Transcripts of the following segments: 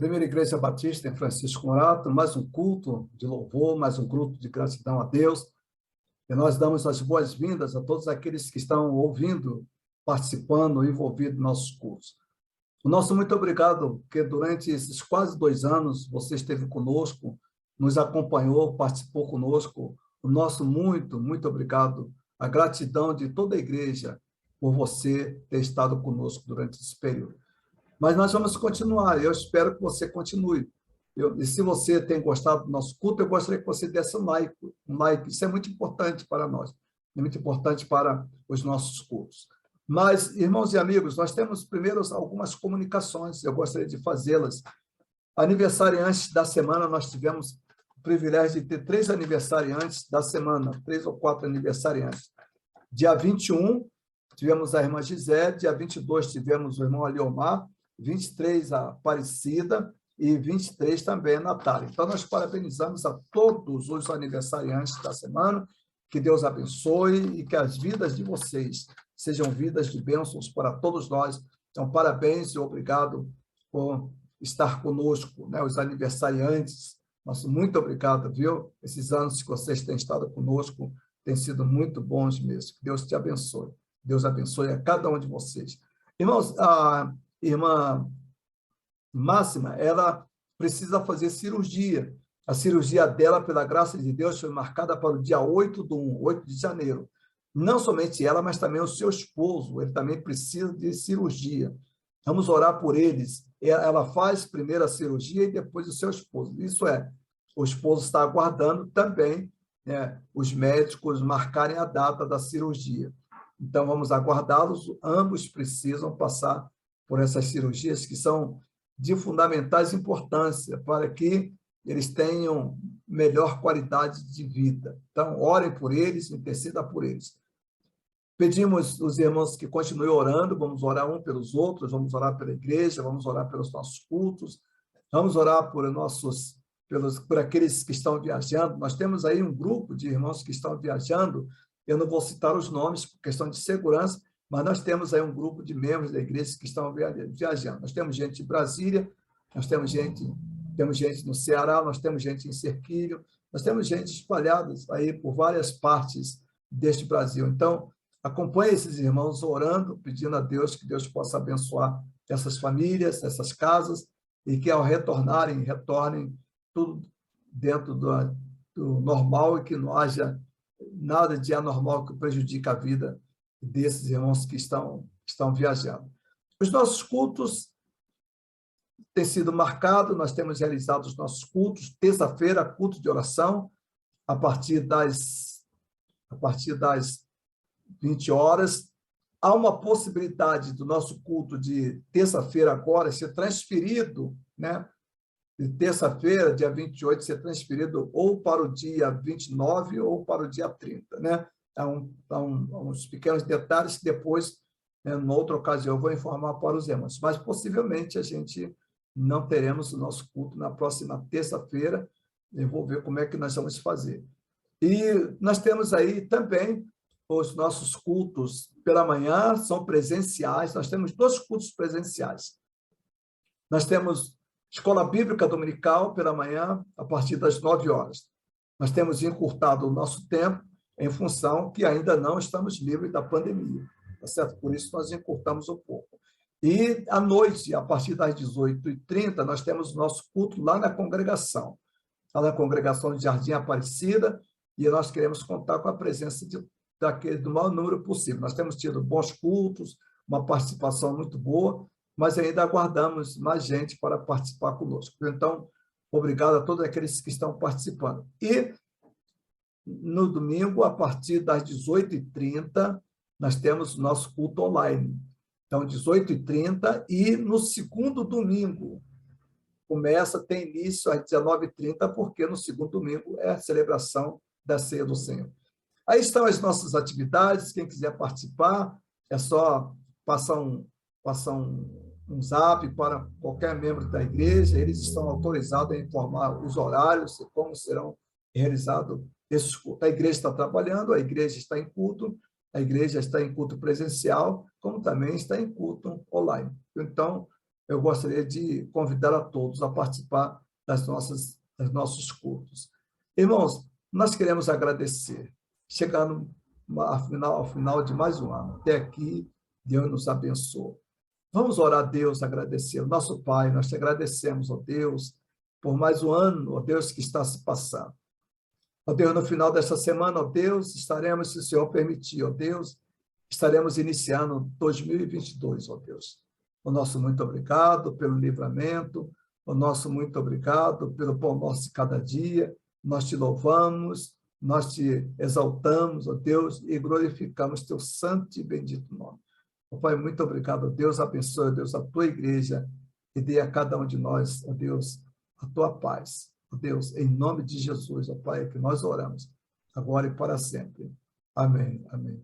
Primeira Igreja Batista em Francisco Morato, mais um culto de louvor, mais um culto de gratidão a Deus. E nós damos as boas-vindas a todos aqueles que estão ouvindo, participando, envolvidos nos nossos cultos. O nosso muito obrigado, porque durante esses quase 2 anos você esteve conosco, nos acompanhou, participou conosco. O nosso muito obrigado. A gratidão de toda a igreja por você ter estado conosco durante esse período. Mas nós vamos continuar, eu espero que você continue. E se você tem gostado do nosso culto, eu gostaria que você desse um like, isso é muito importante para nós, é muito importante para os nossos cultos. Mas, irmãos e amigos, nós temos primeiro algumas comunicações, eu gostaria de fazê-las. Aniversariantes da semana, nós tivemos o privilégio de ter 3 aniversariantes da semana, 3 ou 4 aniversariantes. Dia 21, tivemos a irmã Gisele, dia 22 tivemos o irmão Aliomar, 23 a Aparecida e 23 também a Natália. Então, nós parabenizamos a todos os aniversariantes da semana, que Deus abençoe e que as vidas de vocês sejam vidas de bênçãos para todos nós. Então, parabéns e obrigado por estar conosco, né? Os aniversariantes, nosso muito obrigado, viu? Esses anos que vocês têm estado conosco têm sido muito bons mesmo. Deus te abençoe. Deus abençoe a cada um de vocês. Irmãos, a irmã Máxima, ela precisa fazer cirurgia. A cirurgia dela, pela graça de Deus, foi marcada para o dia 8 de janeiro. Não somente ela, mas também o seu esposo, ele também precisa de cirurgia. Vamos orar por eles. Ela faz primeiro a cirurgia e depois o seu esposo. Isso é, o esposo está aguardando também, né, os médicos marcarem a data da cirurgia. Então, vamos aguardá-los. Ambos precisam passar por essas cirurgias que são de fundamentais importância para que eles tenham melhor qualidade de vida. Então, orem por eles, interceda por eles. Pedimos os irmãos que continuem orando, vamos orar um pelos outros, vamos orar pela igreja, vamos orar pelos nossos cultos, vamos orar por aqueles que estão viajando. Nós temos aí um grupo de irmãos que estão viajando, eu não vou citar os nomes por questão de segurança, mas nós temos aí um grupo de membros da igreja que estão viajando. Nós temos gente em Brasília, nós temos gente no Ceará, nós temos gente em Serquilho, nós temos gente espalhada aí por várias partes deste Brasil. Então, acompanhe esses irmãos orando, pedindo a Deus que Deus possa abençoar essas famílias, essas casas, e que ao retornem tudo dentro do normal e que não haja nada de anormal que prejudique a vida desses irmãos que estão viajando. Os nossos cultos têm sido marcados, nós temos realizado os nossos cultos, terça-feira, culto de oração, a partir das 20 horas. Há uma possibilidade do nosso culto de terça-feira agora ser transferido, né? De terça-feira, dia 28, ser transferido ou para o dia 29 ou para o dia 30, né? Há uns pequenos detalhes que depois, né, numa outra ocasião, eu vou informar para os irmãos. Mas, possivelmente, a gente não teremos o nosso culto na próxima terça-feira. Eu vou ver como é que nós vamos fazer. E nós temos aí também os nossos cultos pela manhã, são presenciais. Nós temos 2 cultos presenciais. Nós temos Escola Bíblica Dominical pela manhã, a partir das 9 horas. Nós temos encurtado o nosso tempo em função que ainda não estamos livres da pandemia, tá certo? Por isso, nós encurtamos um pouco. E, à noite, a partir das 18h30, nós temos o nosso culto lá na congregação de Jardim Aparecida, e nós queremos contar com a presença do maior número possível. Nós temos tido bons cultos, uma participação muito boa, mas ainda aguardamos mais gente para participar conosco. Então, obrigado a todos aqueles que estão participando. E, no domingo, a partir das 18h30, nós temos o nosso culto online. Então, 18h30, e no segundo domingo, tem início às 19h30, porque no segundo domingo é a celebração da Ceia do Senhor. Aí estão as nossas atividades, quem quiser participar, é só passar um zap para qualquer membro da igreja, eles estão autorizados a informar os horários e como serão realizados esses cultos. A igreja está trabalhando, a igreja está em culto, a igreja está em culto presencial, como também está em culto online. Então, eu gostaria de convidar a todos a participar dos nossos cultos. Irmãos, nós queremos agradecer, chegando ao final de mais um ano. Até aqui, Deus nos abençoe. Vamos orar a Deus, agradecer. O nosso Pai, nós te agradecemos, ó Deus, por mais um ano, ó Deus, que está se passando. Ó Deus, no final desta semana, ó Deus, estaremos, se o Senhor permitir, ó Deus, estaremos iniciando 2022, ó Deus. O nosso muito obrigado pelo livramento, o nosso muito obrigado pelo pão nosso de cada dia. Nós te louvamos, nós te exaltamos, ó Deus, e glorificamos teu santo e bendito nome. Ó Pai, muito obrigado, ó Deus, abençoe, ó Deus, a tua igreja e dê a cada um de nós, ó Deus, a tua paz. Ó Deus, em nome de Jesus, ó Pai, que nós oramos, agora e para sempre. Amém, amém.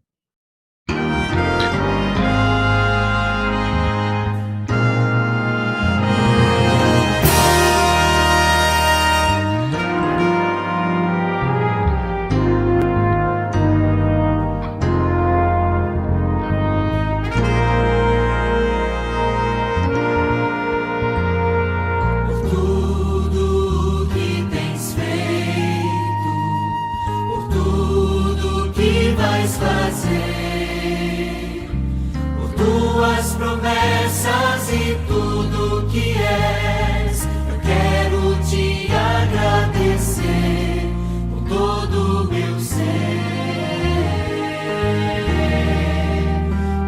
Promessas e tudo que és, eu quero te agradecer com todo o meu ser.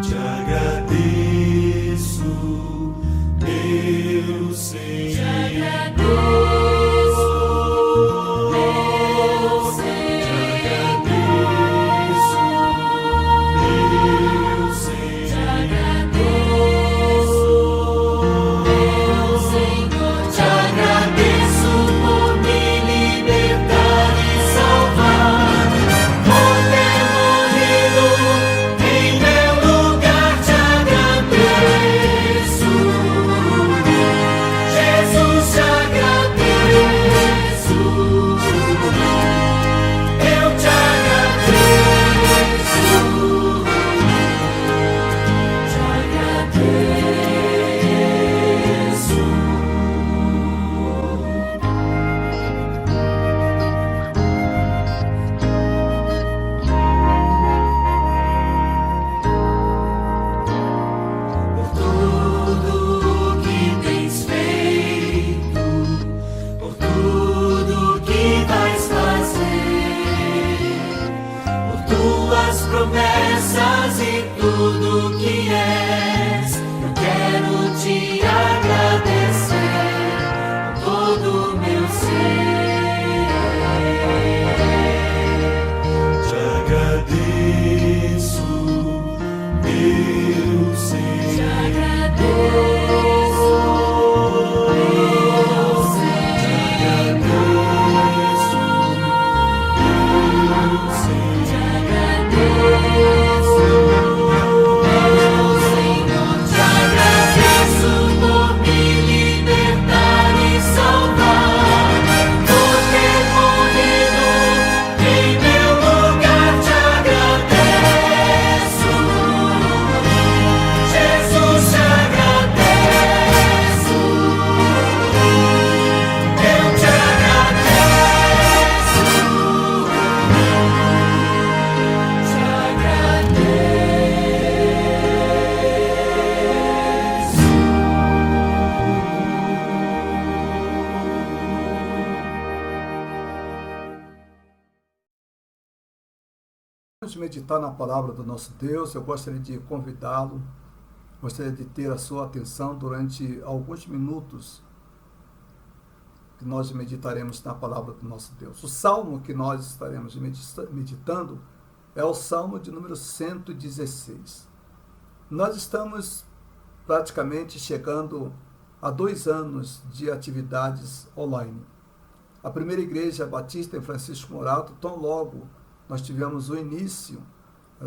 Te agradeço, meu Senhor. Te agradeço, meu Senhor. Te agradeço, meu Senhor. Te agradeço por me libertar e salvar, por ter morrido em meu lugar. Te agradeço, Jesus, te agradeço, eu te agradeço, te agradeço. Por tudo que tens feito, por tudo que vais fazer, por tuas promessas e tudo que és, eu quero te agradecer com todo o meu ser. Te agradeço, meu Senhor. Te agradeço, meu Senhor. Te agradeço, meu Senhor. Te agradeço, meu Senhor. Te agradeço por me libertar e salvar, por ter morrido em meu lugar. Te agradeço, Jesus, te agradeço, eu te agradeço, te agradeço. Antes de meditar na palavra do nosso Deus, eu gostaria de convidá-lo, gostaria de ter a sua atenção durante alguns minutos que nós meditaremos na palavra do nosso Deus. O salmo que nós estaremos meditando é o salmo de número 116. Nós estamos praticamente chegando a 2 anos de atividades online. A primeira igreja batista em Francisco Morato, tão logo nós tivemos o início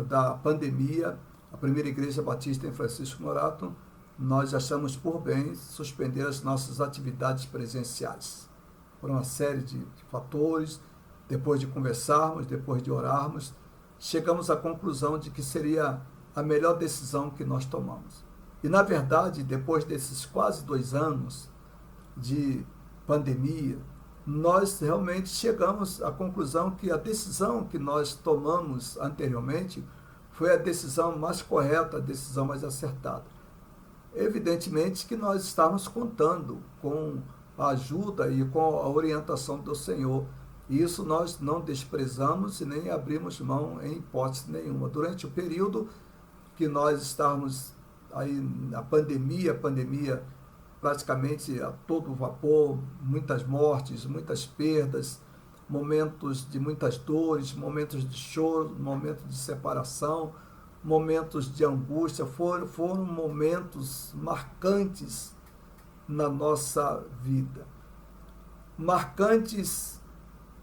da pandemia, a primeira igreja batista em Francisco Morato, nós achamos por bem suspender as nossas atividades presenciais. Por uma série de fatores, depois de conversarmos, depois de orarmos, chegamos à conclusão de que seria a melhor decisão que nós tomamos. E, na verdade, depois desses quase 2 anos de pandemia, nós realmente chegamos à conclusão que a decisão que nós tomamos anteriormente foi a decisão mais correta, a decisão mais acertada. Evidentemente que nós estamos contando com a ajuda e com a orientação do Senhor. E isso nós não desprezamos e nem abrimos mão em hipótese nenhuma. Durante o período que nós estávamos aí na pandemia praticamente a todo vapor, muitas mortes, muitas perdas, momentos de muitas dores, momentos de choro, momentos de separação, momentos de angústia, foram momentos marcantes na nossa vida. Marcantes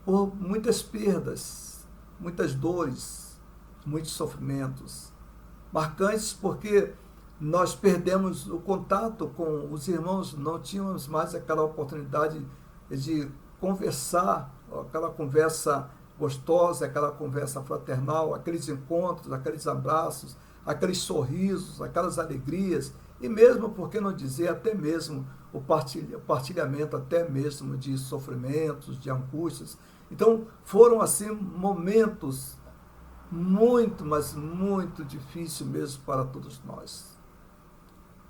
por muitas perdas, muitas dores, muitos sofrimentos. Marcantes porque nós perdemos o contato com os irmãos, não tínhamos mais aquela oportunidade de conversar, aquela conversa gostosa, aquela conversa fraternal, aqueles encontros, aqueles abraços, aqueles sorrisos, aquelas alegrias, e mesmo, por que não dizer, até mesmo o partilhamento, até mesmo de sofrimentos, de angústias. Então, foram assim momentos muito, mas muito difíceis mesmo para todos nós.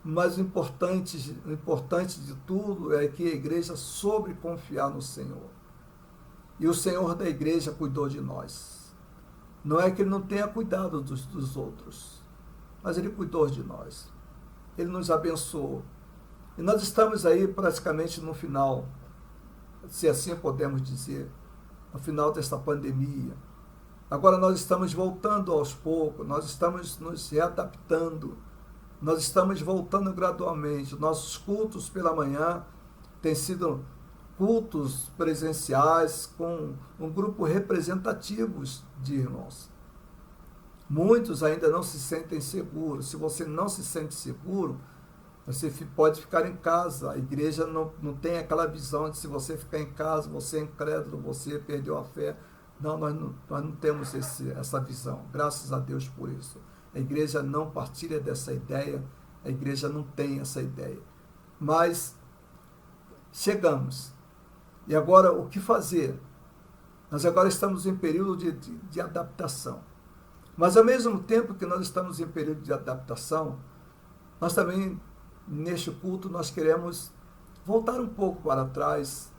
Mas o importante de tudo é que a igreja soube confiar no Senhor. E o Senhor da igreja cuidou de nós. Não é que Ele não tenha cuidado dos outros, mas Ele cuidou de nós. Ele nos abençoou. E nós estamos aí praticamente no final, se assim podemos dizer, no final desta pandemia. Agora nós estamos voltando aos poucos, nós estamos nos readaptando, nós estamos voltando gradualmente. Nossos cultos pela manhã têm sido cultos presenciais com um grupo representativo de irmãos. Muitos ainda não se sentem seguros. Se você não se sente seguro, você pode ficar em casa. A igreja não tem aquela visão de se você ficar em casa, você é incrédulo, você perdeu a fé. Não, nós não temos essa visão. Graças a Deus por isso. A igreja não partilha dessa ideia, a igreja não tem essa ideia. Mas chegamos. E agora, o que fazer? Nós agora estamos em período de adaptação. Mas, ao mesmo tempo que nós estamos em período de adaptação, nós também, neste culto, nós queremos voltar um pouco para trás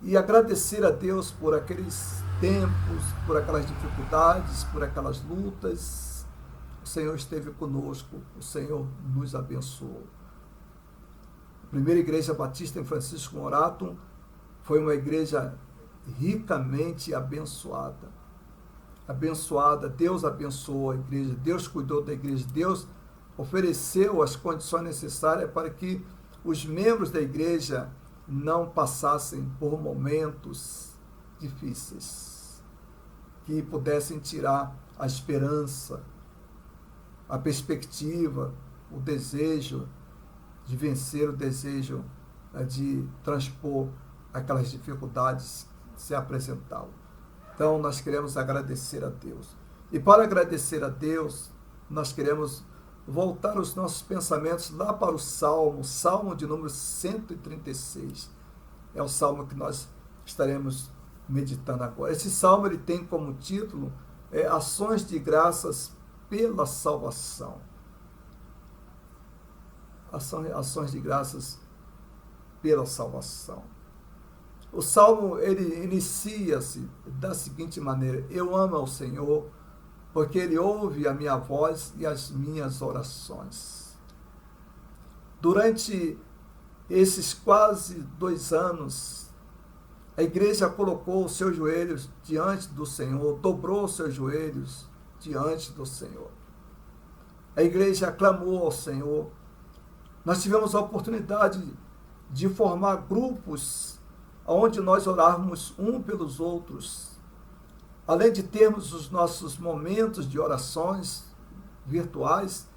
e agradecer a Deus por aqueles tempos, por aquelas dificuldades, por aquelas lutas. O Senhor esteve conosco, o Senhor nos abençoou. A primeira igreja batista em Francisco Morato foi uma igreja ricamente abençoada. Deus abençoou a igreja, Deus cuidou da igreja, Deus ofereceu as condições necessárias para que os membros da igreja não passassem por momentos difíceis, que pudessem tirar a esperança, a perspectiva, o desejo de vencer, o desejo de transpor aquelas dificuldades que se apresentavam. Então, nós queremos agradecer a Deus. E para agradecer a Deus, nós queremos voltar os nossos pensamentos lá para o Salmo de número 136. É o Salmo que nós estaremos meditando agora. Esse Salmo ele tem como título Ações de Graças pela Salvação. Ações de Graças pela Salvação. O Salmo, ele inicia-se da seguinte maneira: eu amo ao Senhor, porque Ele ouve a minha voz e as minhas orações. Durante esses quase 2 anos, a igreja colocou os seus joelhos diante do Senhor, dobrou os seus joelhos diante do Senhor. A igreja clamou ao Senhor. Nós tivemos a oportunidade de formar grupos onde nós orarmos um pelos outros, além de termos os nossos momentos de orações virtuais,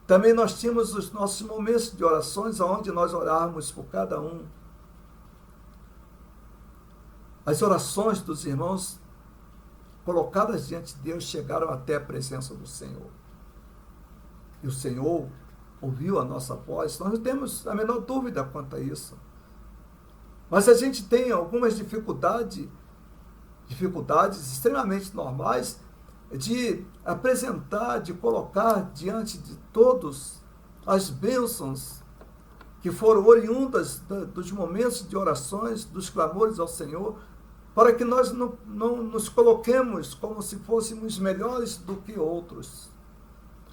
também nós tínhamos os nossos momentos de orações onde nós orarmos por cada um. As orações dos irmãos colocadas diante de Deus chegaram até a presença do Senhor. E o Senhor ouviu a nossa voz. Nós não temos a menor dúvida quanto a isso. Mas a gente tem algumas dificuldades extremamente normais de apresentar, de colocar diante de todos as bênçãos que foram oriundas dos momentos de orações, dos clamores ao Senhor, para que nós não nos coloquemos como se fôssemos melhores do que outros.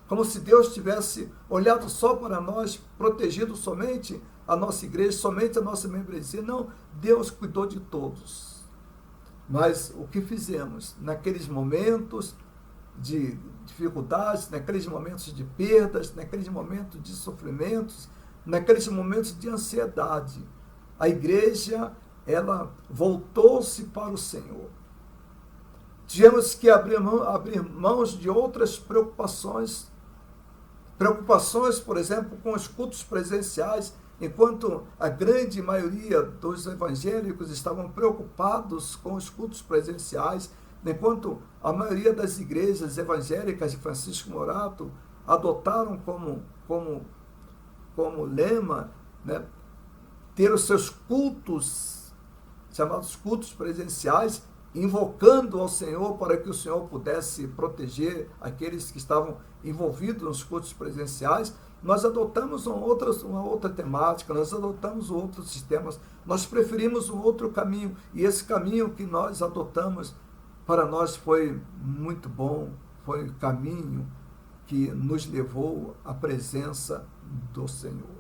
Como se Deus tivesse olhado só para nós, protegido somente a nossa igreja, somente a nossa membresia. Não, Deus cuidou de todos. Mas o que fizemos naqueles momentos de dificuldades, naqueles momentos de perdas, naqueles momentos de sofrimentos, naqueles momentos de ansiedade, a igreja, ela voltou-se para o Senhor. Tivemos que abrir mãos de outras preocupações, por exemplo, com os cultos presenciais, enquanto a grande maioria dos evangélicos estavam preocupados com os cultos presenciais, enquanto a maioria das igrejas evangélicas de Francisco Morato adotaram como lema, né, ter os seus cultos, chamados cultos presenciais, invocando ao Senhor para que o Senhor pudesse proteger aqueles que estavam envolvidos nos cultos presenciais. Nós adotamos uma outra temática, nós adotamos outros sistemas, nós preferimos um outro caminho, e esse caminho que nós adotamos para nós foi muito bom, foi o caminho que nos levou à presença do Senhor.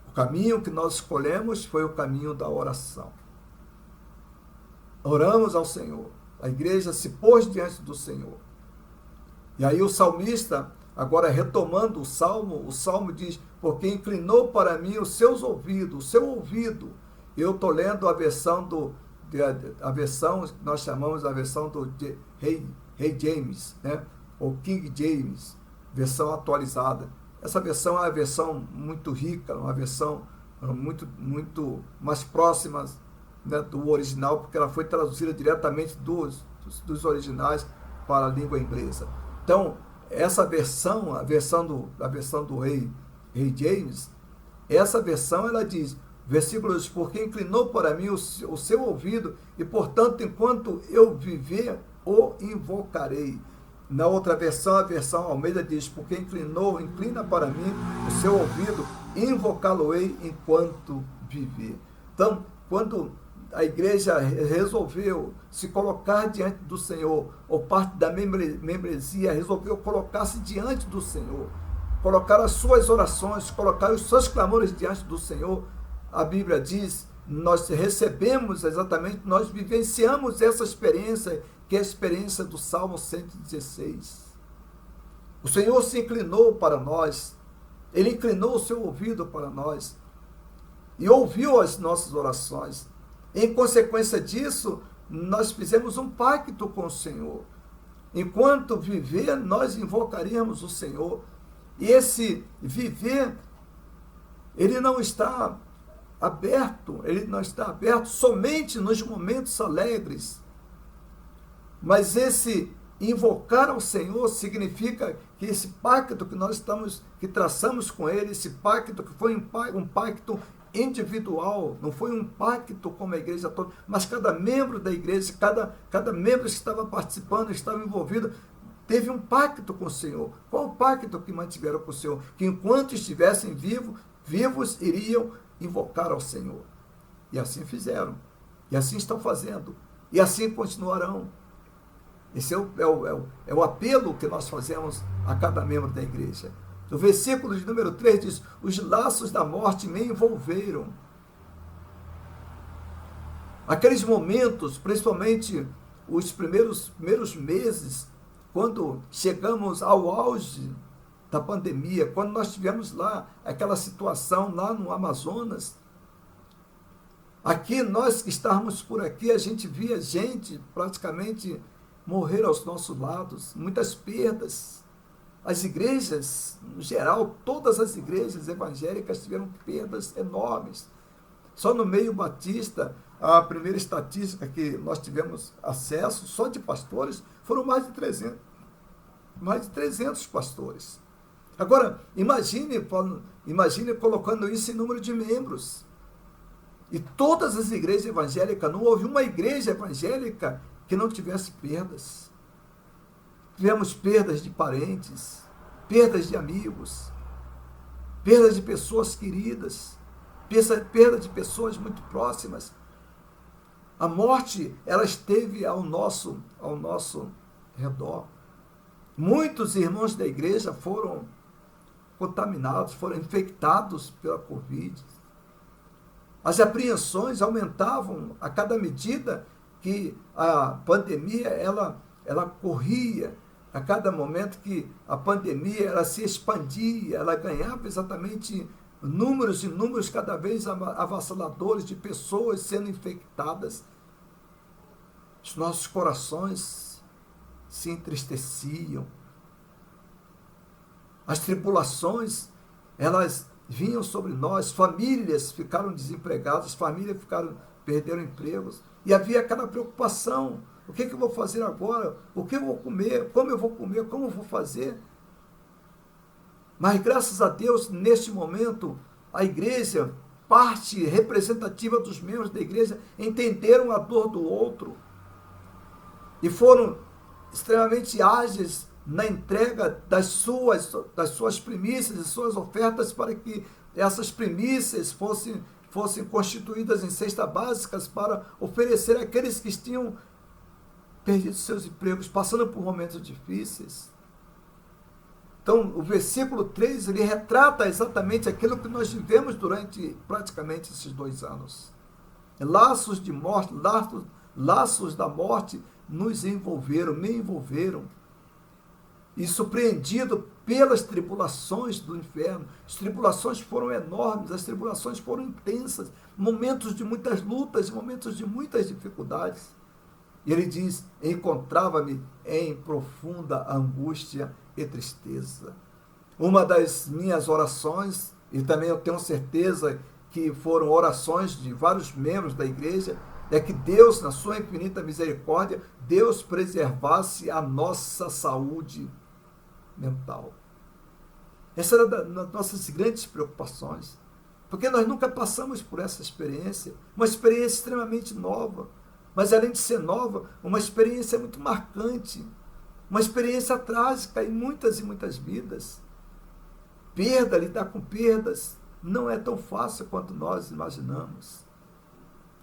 O caminho que nós escolhemos foi o caminho da oração. Oramos ao Senhor, a igreja se pôs diante do Senhor. E aí o salmista, agora retomando o salmo diz, porque inclinou para mim os seus ouvidos, o seu ouvido. Eu estou lendo a versão nós chamamos a versão do Rei James, né? Ou King James, versão atualizada. Essa versão é uma versão muito rica, uma versão muito mais próxima, né, do original, porque ela foi traduzida diretamente dos originais para a língua inglesa. Então, essa versão, a versão do Rei James, essa versão ela diz, versículos, porque inclinou para mim o seu ouvido, e portanto, enquanto eu viver, o invocarei. Na outra versão, a versão Almeida diz, porque inclina para mim o seu ouvido, invocá-lo-ei enquanto viver. Então, quando a igreja resolveu se colocar diante do Senhor, ou parte da membresia resolveu colocar-se diante do Senhor, colocar as suas orações, colocar os seus clamores diante do Senhor, a Bíblia diz, nós recebemos exatamente, nós vivenciamos essa experiência, que é a experiência do Salmo 116. O Senhor se inclinou para nós, Ele inclinou o seu ouvido para nós, e ouviu as nossas orações. Em consequência disso, nós fizemos um pacto com o Senhor. Enquanto viver, nós invocaríamos o Senhor. E esse viver, ele não está aberto somente nos momentos alegres. Mas esse invocar ao Senhor significa que esse pacto que traçamos com Ele, esse pacto que foi um pacto individual, não foi um pacto como a igreja toda, mas cada membro da igreja, cada membro que estava participando, estava envolvido, teve um pacto com o Senhor. Qual o pacto que mantiveram com o Senhor? Que enquanto estivessem vivos, iriam invocar ao Senhor. E assim fizeram. E assim estão fazendo. E assim continuarão. Esse é o apelo que nós fazemos a cada membro da igreja. No versículo de número 3 diz, os laços da morte me envolveram. Aqueles momentos, principalmente os primeiros meses, quando chegamos ao auge da pandemia, quando nós tivemos lá aquela situação lá no Amazonas, aqui nós que estávamos por aqui, a gente via gente praticamente morrer aos nossos lados, muitas perdas. As igrejas, no geral, todas as igrejas evangélicas tiveram perdas enormes. Só no meio batista, a primeira estatística que nós tivemos acesso, só de pastores, foram mais de 300. Mais de 300 pastores. Agora, imagine colocando isso em número de membros. E todas as igrejas evangélicas, não houve uma igreja evangélica que não tivesse perdas. Tivemos perdas de parentes, perdas de amigos, perdas de pessoas queridas, perda de pessoas muito próximas. A morte, ela esteve ao nosso redor. Muitos irmãos da igreja foram contaminados, foram infectados pela Covid. As apreensões aumentavam a cada medida que a pandemia ela corria, a cada momento que a pandemia ela se expandia, ela ganhava exatamente números e números cada vez avassaladores de pessoas sendo infectadas. Os nossos corações se entristeciam. As tribulações, elas vinham sobre nós, famílias ficaram desempregadas, famílias perderam empregos, e havia aquela preocupação: o que eu vou fazer agora? O que eu vou comer? Como eu vou comer? Como eu vou fazer? Mas graças a Deus, neste momento, a igreja, parte representativa dos membros da igreja, entenderam a dor do outro e foram extremamente ágeis na entrega das suas primícias e suas ofertas, para que essas primícias fossem constituídas em cestas básicas para oferecer àqueles que tinham perdido seus empregos, passando por momentos difíceis. Então, o versículo 3, ele retrata exatamente aquilo que nós vivemos durante praticamente esses 2 anos. Laços de morte, laços da morte nos envolveram, me envolveram. E surpreendido pelas tribulações do inferno. As tribulações foram enormes, as tribulações foram intensas, momentos de muitas lutas, momentos de muitas dificuldades. E ele diz: encontrava-me em profunda angústia e tristeza. Uma das minhas orações, e também eu tenho certeza que foram orações de vários membros da igreja, é que Deus, na sua infinita misericórdia, Deus preservasse a nossa saúde mental. Essa era das nossas grandes preocupações, porque nós nunca passamos por essa experiência, uma experiência extremamente nova, mas além de ser nova, uma experiência muito marcante, uma experiência trágica em muitas e muitas vidas. Lidar com perdas não é tão fácil quanto nós imaginamos.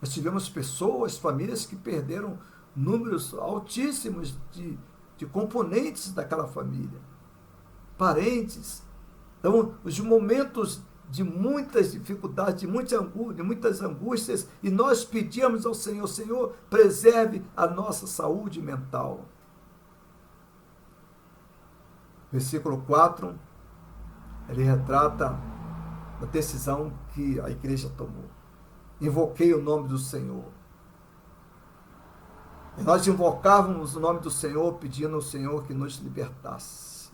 Nós tivemos pessoas, famílias que perderam números altíssimos de componentes daquela família, parentes. Então, os momentos de muitas dificuldades, de muitas angústias, e nós pedíamos ao Senhor: Senhor, preserve a nossa saúde mental. Versículo 4, ele retrata a decisão que a igreja tomou. Invoquei o nome do Senhor. E nós invocávamos o nome do Senhor, pedindo ao Senhor que nos libertasse.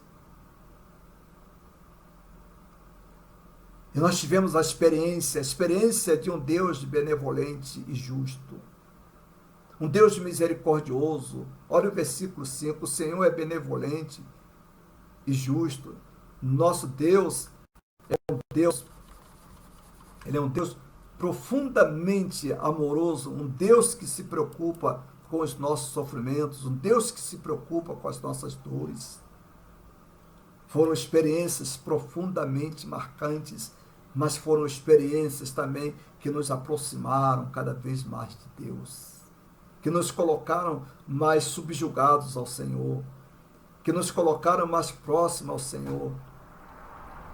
E nós tivemos a experiência de um Deus benevolente e justo. Um Deus misericordioso. Olha o versículo 5, o Senhor é benevolente e justo. Nosso Deus é um Deus, ele é um Deus profundamente amoroso, um Deus que se preocupa com os nossos sofrimentos, um Deus que se preocupa com as nossas dores. Foram experiências profundamente marcantes, mas foram experiências também que nos aproximaram cada vez mais de Deus, que nos colocaram mais subjugados ao Senhor, que nos colocaram mais próximos ao Senhor,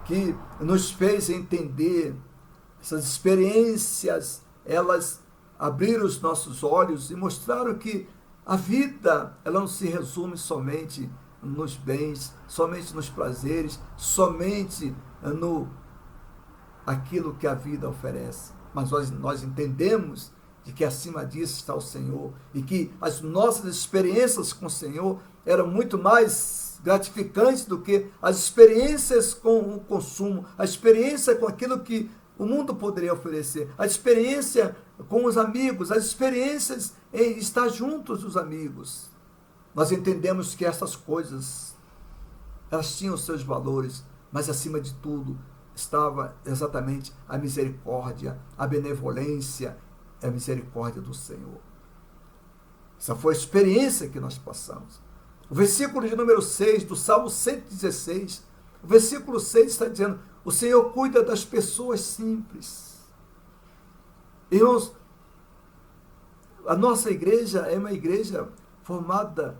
que nos fez entender. Essas experiências, elas abriram os nossos olhos e mostraram que a vida, ela não se resume somente nos bens, somente nos prazeres, somente no aquilo que a vida oferece. Mas nós entendemos de que acima disso está o Senhor, e que as nossas experiências com o Senhor eram muito mais gratificantes do que as experiências com o consumo, a experiência com aquilo que o mundo poderia oferecer, a experiência com os amigos, as experiências em estar juntos dos amigos. Nós entendemos que essas coisas elas tinham os seus valores, mas acima de tudo estava exatamente a misericórdia, a benevolência e a misericórdia do Senhor. Essa foi a experiência que nós passamos. O versículo de número 6 do Salmo 116, o versículo 6 está dizendo: o Senhor cuida das pessoas simples. Irmãos, a nossa igreja é uma igreja formada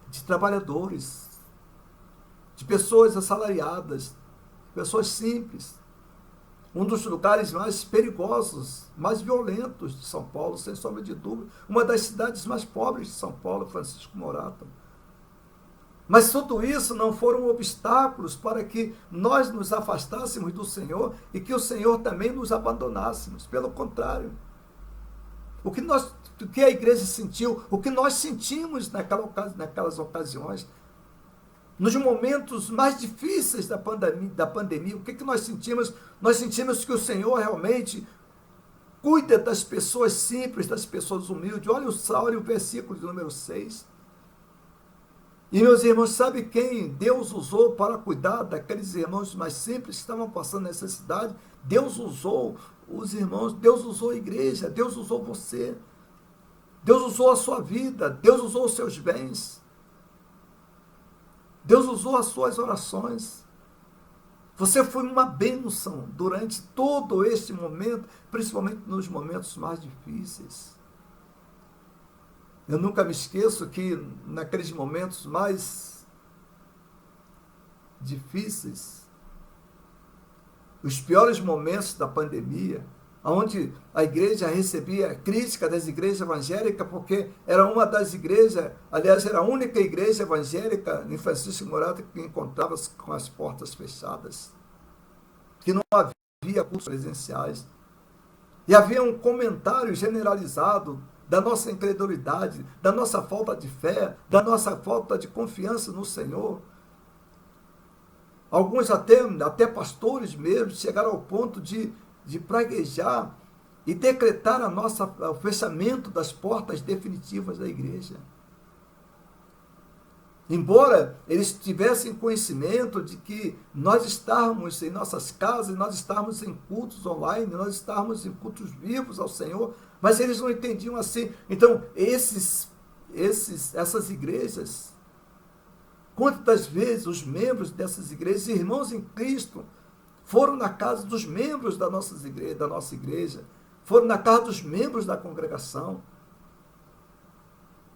de trabalhadores, de pessoas assalariadas, pessoas simples. Um dos lugares mais perigosos, mais violentos de São Paulo, sem sombra de dúvida. Uma das cidades mais pobres de São Paulo, Francisco Morato. Mas tudo isso não foram obstáculos para que nós nos afastássemos do Senhor e que o Senhor também nos abandonássemos. Pelo contrário. O que a igreja sentiu, o que nós sentimos naquelas ocasiões, nos momentos mais difíceis da pandemia, o que nós sentimos? Nós sentimos que o Senhor realmente cuida das pessoas simples, das pessoas humildes. Olha o versículo de número 6. E, meus irmãos, sabe quem Deus usou para cuidar daqueles irmãos mais simples que estavam passando necessidade? Deus usou os irmãos, Deus usou a igreja, Deus usou você, Deus usou a sua vida, Deus usou os seus bens, Deus usou as suas orações. Você foi uma bênção durante todo este momento, principalmente nos momentos mais difíceis. Eu nunca me esqueço que naqueles momentos mais difíceis, os piores momentos da pandemia, onde a igreja recebia crítica das igrejas evangélicas, porque era uma das igrejas, aliás, era a única igreja evangélica em Francisco Morato que encontrava-se com as portas fechadas, que não havia cultos presenciais. E havia um comentário generalizado da nossa incredulidade, da nossa falta de fé, da nossa falta de confiança no Senhor. Alguns até pastores mesmo chegaram ao ponto de praguejar e decretar o fechamento das portas definitivas da igreja. Embora eles tivessem conhecimento de que nós estávamos em nossas casas, nós estávamos em cultos online, nós estávamos em cultos vivos ao Senhor, mas eles não entendiam assim. Então, essas igrejas, quantas vezes os membros dessas igrejas, irmãos em Cristo, foram na casa dos membros da nossa igreja, foram na casa dos membros da congregação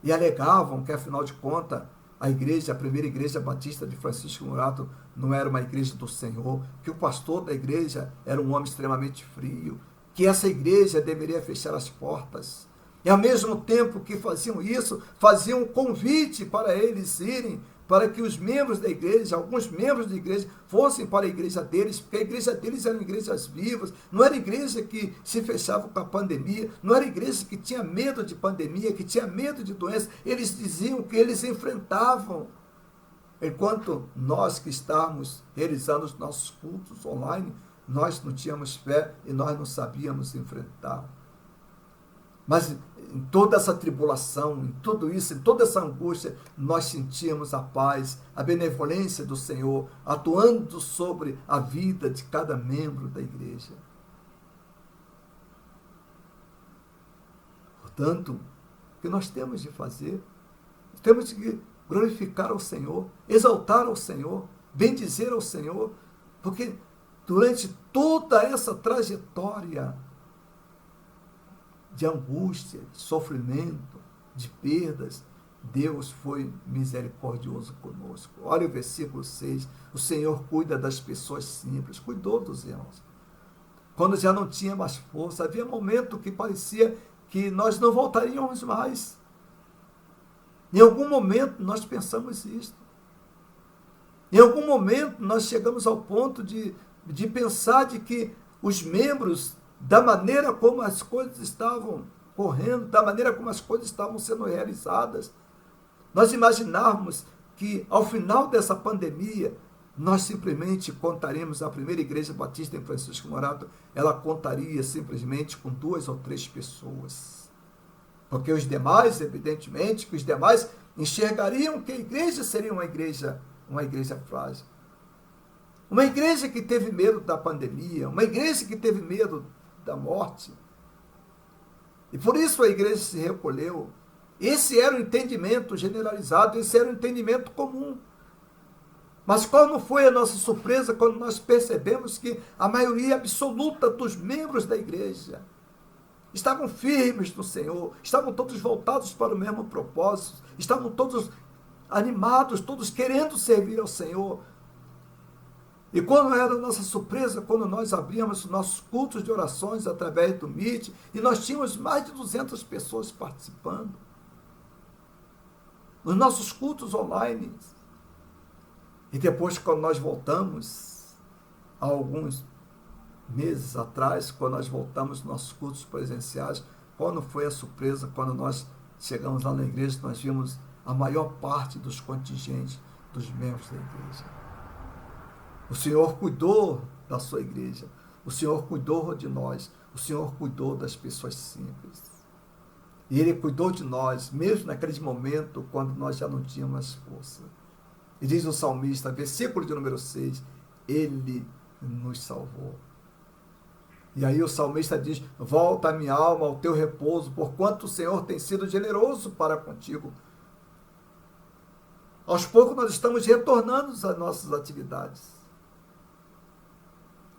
e alegavam que, afinal de contas, a primeira igreja batista de Francisco Morato não era uma igreja do Senhor, que o pastor da igreja era um homem extremamente frio, que essa igreja deveria fechar as portas. E ao mesmo tempo que faziam isso, faziam um convite para eles irem, para que os membros da igreja, alguns membros da igreja, fossem para a igreja deles, porque a igreja deles eram igrejas vivas, não era igreja que se fechava com a pandemia, não era igreja que tinha medo de pandemia, que tinha medo de doença. Eles diziam que eles enfrentavam, enquanto nós que estávamos realizando os nossos cultos online, nós não tínhamos fé e nós não sabíamos enfrentar. Mas em toda essa tribulação, em tudo isso, em toda essa angústia, nós sentíamos a paz, a benevolência do Senhor, atuando sobre a vida de cada membro da igreja. Portanto, o que nós temos de fazer? Temos de glorificar ao Senhor, exaltar ao Senhor, bendizer ao Senhor, porque durante toda essa trajetória de angústia, de sofrimento, de perdas, Deus foi misericordioso conosco. Olha o versículo 6, o Senhor cuida das pessoas simples, cuidou dos irmãos. Quando já não tinha mais força, havia momento que parecia que nós não voltaríamos mais. Em algum momento nós pensamos isto. Em algum momento nós chegamos ao ponto de pensar de que os membros, da maneira como as coisas estavam correndo, da maneira como as coisas estavam sendo realizadas, nós imaginávamos que ao final dessa pandemia, nós simplesmente contaremos, a primeira igreja batista em Francisco Morato, ela contaria simplesmente com 2 ou 3 pessoas. Porque os demais, evidentemente, que os demais enxergariam que a igreja seria uma igreja uma igreja frágil. Uma igreja que teve medo da pandemia, uma igreja que teve medo da morte. E por isso a igreja se recolheu. Esse era o entendimento generalizado, esse era o entendimento comum. Mas qual não foi a nossa surpresa quando nós percebemos que a maioria absoluta dos membros da igreja estavam firmes no Senhor, estavam todos voltados para o mesmo propósito, estavam todos animados, todos querendo servir ao Senhor. E quando era a nossa surpresa, quando nós abríamos nossos cultos de orações através do Meet, e nós tínhamos mais de 200 pessoas participando. Nos nossos cultos online. E depois, quando nós voltamos, há alguns meses atrás, quando nós voltamos aos nossos cultos presenciais, quando foi a surpresa, quando nós chegamos lá na igreja, nós vimos a maior parte dos contingentes dos membros da igreja. O Senhor cuidou da sua igreja, o Senhor cuidou de nós, o Senhor cuidou das pessoas simples. E Ele cuidou de nós, mesmo naquele momento, quando nós já não tínhamos mais força. E diz o salmista, versículo de número 6, Ele nos salvou. E aí o salmista diz, volta a minha alma ao teu repouso, porquanto o Senhor tem sido generoso para contigo. Aos poucos nós estamos retornando às nossas atividades.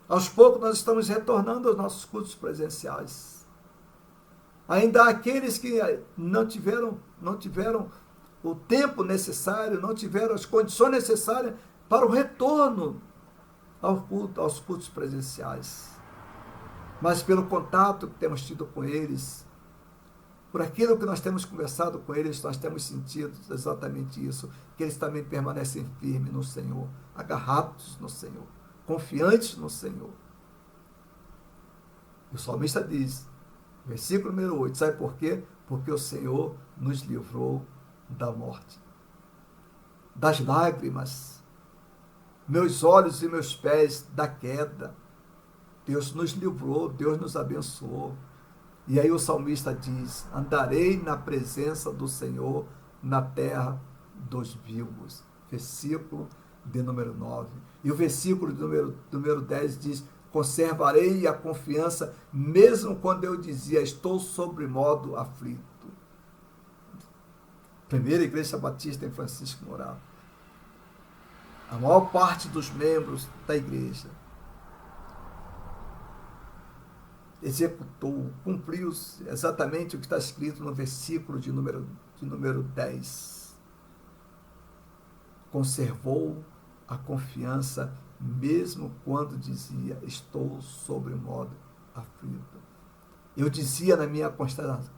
Aos poucos nós estamos retornando aos nossos cultos presenciais. Ainda há aqueles que não tiveram o tempo necessário, não tiveram as condições necessárias para o retorno aos cultos presenciais. Mas pelo contato que temos tido com eles, por aquilo que nós temos conversado com eles, nós temos sentido exatamente isso, que eles também permanecem firmes no Senhor, agarrados no Senhor, confiantes no Senhor. O salmista diz, versículo número 8, sabe por quê? Porque o Senhor nos livrou da morte, das lágrimas, meus olhos e meus pés da queda. Deus nos livrou, Deus nos abençoou. E aí o salmista diz, andarei na presença do Senhor na terra dos vivos. Versículo de número 9. E o versículo de número 10 diz, conservarei a confiança, mesmo quando eu dizia, estou sobremodo aflito. Primeira Igreja Batista em Francisco Morato. A maior parte dos membros da igreja executou, cumpriu exatamente o que está escrito no versículo de número 10. Conservou a confiança, mesmo quando dizia, estou sobremodo aflito. Eu dizia na minha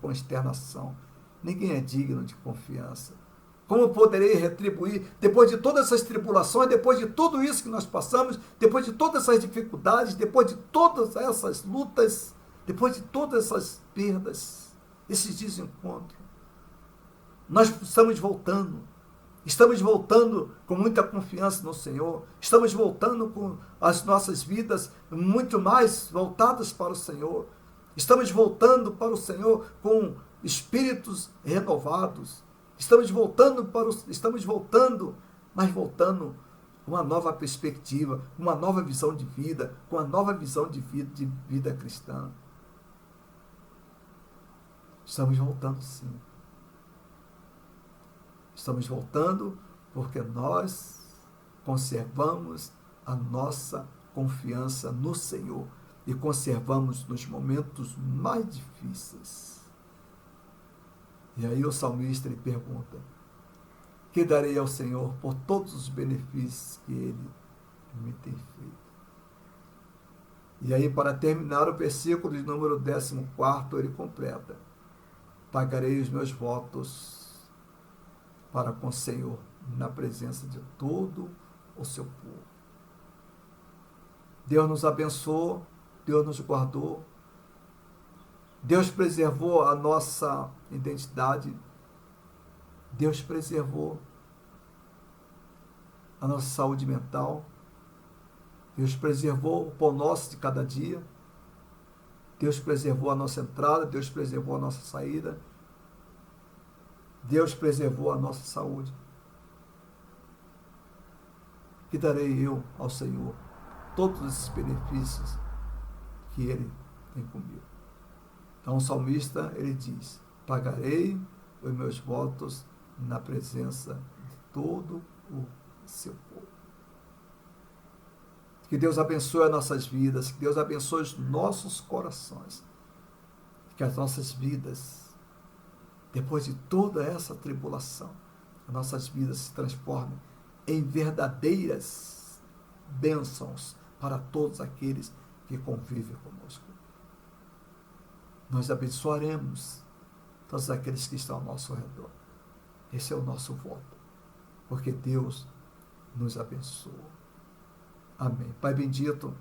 consternação, ninguém é digno de confiança. Como poderei retribuir, depois de todas essas tribulações, depois de tudo isso que nós passamos, depois de todas essas dificuldades, depois de todas essas lutas, depois de todas essas perdas, esses desencontros, nós estamos voltando com muita confiança no Senhor, estamos voltando com as nossas vidas muito mais voltadas para o Senhor, estamos voltando para o Senhor com espíritos renovados, estamos voltando com uma nova perspectiva, uma nova visão de vida, com uma nova visão de vida cristã. Estamos voltando, sim. Estamos voltando porque nós conservamos a nossa confiança no Senhor e conservamos nos momentos mais difíceis. E aí o salmista ele pergunta, que darei ao Senhor por todos os benefícios que Ele me tem feito? E aí, para terminar o versículo de número 14, ele completa, pagarei os meus votos para com o Senhor, na presença de todo o seu povo. Deus nos abençoou, Deus nos guardou, Deus preservou a nossa identidade, Deus preservou a nossa saúde mental, Deus preservou o pão nosso de cada dia, Deus preservou a nossa entrada, Deus preservou a nossa saída, Deus preservou a nossa saúde. e darei eu ao Senhor todos esses benefícios que Ele tem comigo. Então o salmista, ele diz, pagarei os meus votos na presença de todo o seu povo. Que Deus abençoe as nossas vidas, que Deus abençoe os nossos corações, que as nossas vidas, depois de toda essa tribulação, as nossas vidas se transformem em verdadeiras bênçãos para todos aqueles que convivem conosco. Nós abençoaremos todos aqueles que estão ao nosso redor. Esse é o nosso voto, porque Deus nos abençoa. Amém. Pai bendito,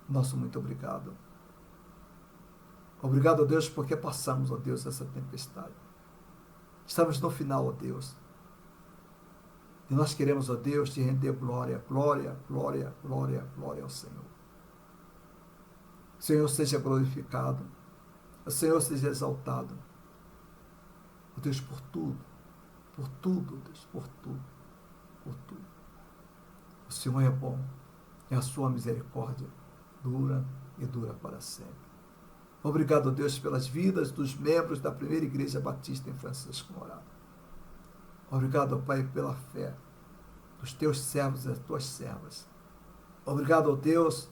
nosso muito obrigado. Obrigado, ó Deus, porque passamos, ó Deus, essa tempestade. Estamos no final, ó Deus. E nós queremos, ó Deus, te render glória, glória, glória, glória, glória ao Senhor. O Senhor seja glorificado. O Senhor seja exaltado. Ó Deus, por tudo, Deus, por tudo, por tudo. O Senhor é bom. E a sua misericórdia dura e dura para sempre. Obrigado, Deus, pelas vidas dos membros da primeira Igreja Batista em Francisco Morato. Obrigado, Pai, pela fé dos teus servos e das tuas servas. Obrigado, Deus,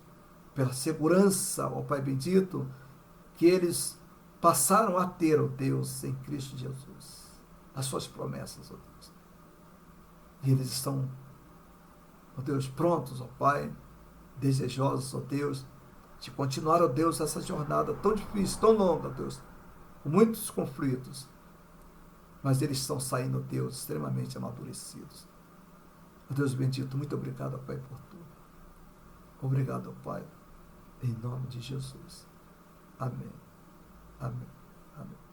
pela segurança, ó Pai bendito, que eles passaram a ter, ó Deus, em Cristo Jesus. As suas promessas, ó Deus. E eles estão, ó Deus, prontos, ó Pai, desejosos, ó Deus, de continuar, ó Deus, essa jornada tão difícil, tão longa, ó Deus, com muitos conflitos, mas eles estão saindo, ó Deus, extremamente amadurecidos. Ó Deus bendito, muito obrigado, ó Pai, por tudo. Obrigado, ó Pai, em nome de Jesus. Amém. Amém. Amém.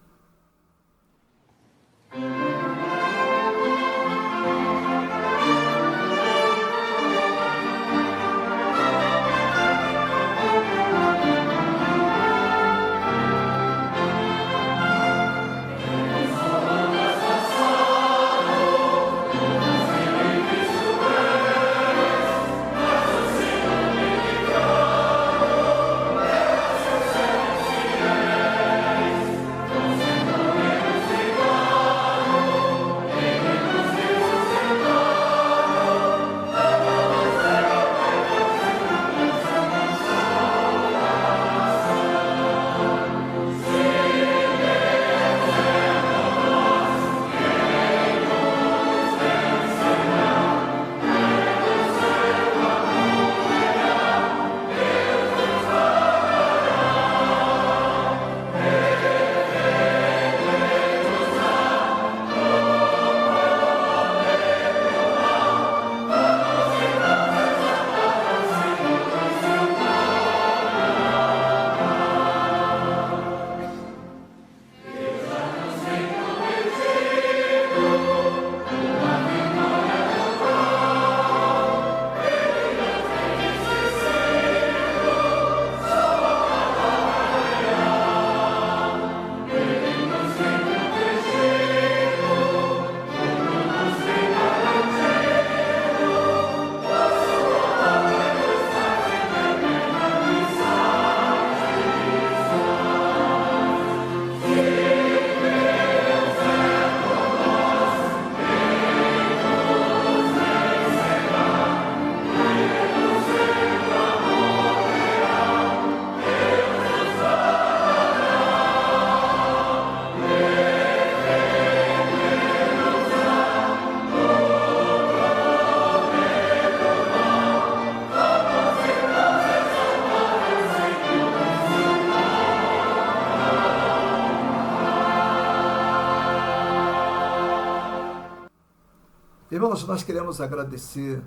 Irmãos, nós queremos agradecer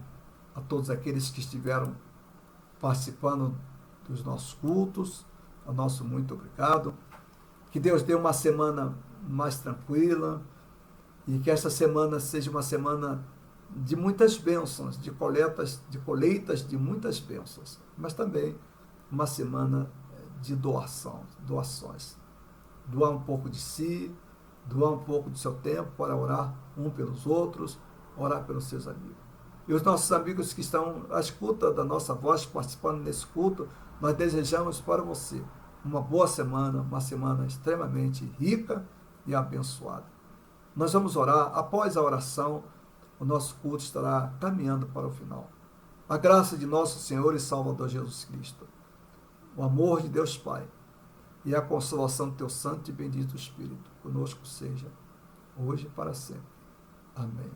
a todos aqueles que estiveram participando dos nossos cultos, ao nosso muito obrigado. Que Deus dê uma semana mais tranquila e que essa semana seja uma semana de muitas bênçãos, de colheitas de muitas bênçãos, mas também uma semana de doações. Doar um pouco de si, doar um pouco do seu tempo para orar um pelos outros, orar pelos seus amigos. E os nossos amigos que estão à escuta da nossa voz, participando desse culto, nós desejamos para você uma boa semana, uma semana extremamente rica e abençoada. Nós vamos orar. Após a oração, o nosso culto estará caminhando para o final. A graça de nosso Senhor e Salvador Jesus Cristo, o amor de Deus Pai e a consolação do teu santo e bendito Espírito conosco seja, hoje e para sempre. Amém.